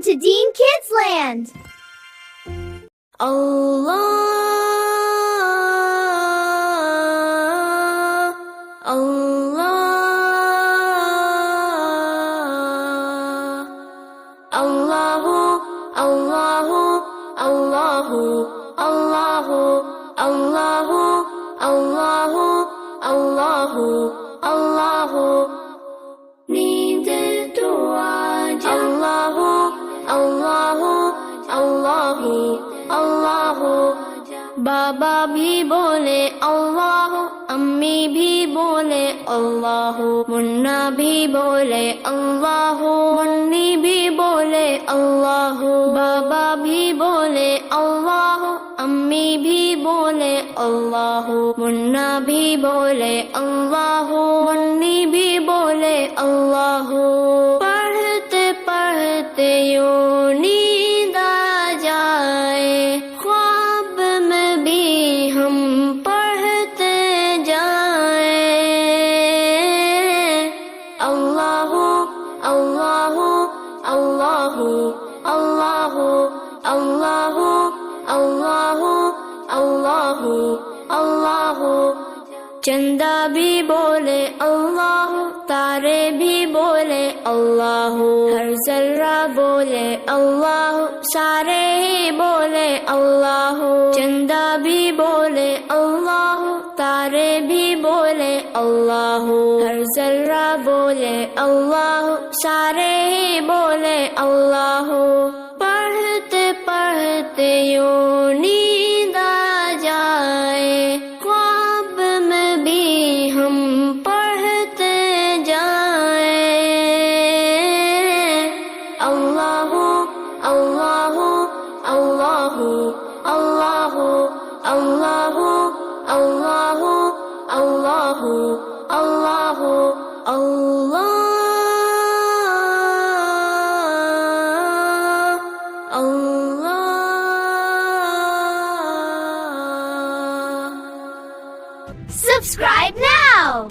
to Dean Kids Land. Allah, Allah, Allahu, Allahu, Allahu, Allahu, Allahu, Allahu, Allahu, Allahu. Need dua Allahu, Allahu, Allahu, Allahu. बाबा भी बोले अल्लाह, अम्मी भी बोले अल्लाह, मुन्ना भी बोले अल्लाह, मुन्नी भी बोले अल्लाह। बाबा भी बोले अल्लाह, अम्मी भी बोले अल्लाह, मुन्ना भी बोले अल्लाह, मुन्नी भी बोले अल्लाह। पढ़ते पढ़ते यूं नींद आ जाए, ख्वाब में भी हम पढ़ते जाए। अल्लाहु अल्लाहु अल्लाहु अल्लाहु अल्लाहु अल्लाहु अल्लाहु अल्लाहु। चंदा भी बोले अल्लाह, तारे भी बोले अल्लाह, हर जर्रा बोले अल्लाह, सारे ही बोले अल्लाह। चंदा भी बोले अल्लाह, तारे भी बोले अल्लाह, हर जर्रा बोले अल्लाह, सारे ही बोले अल्लाह। पढ़ते पढ़ते यूं नींद आ जाए, ख्वाब में भी हम पढ़ते जाए। अल्लाहु अल्लाहु अल्लाहु अल्लाहु अल्लाहु अल्लाहु अल्लाहु अल्लाहु अल्लाह अल्लाह। Subscribe now!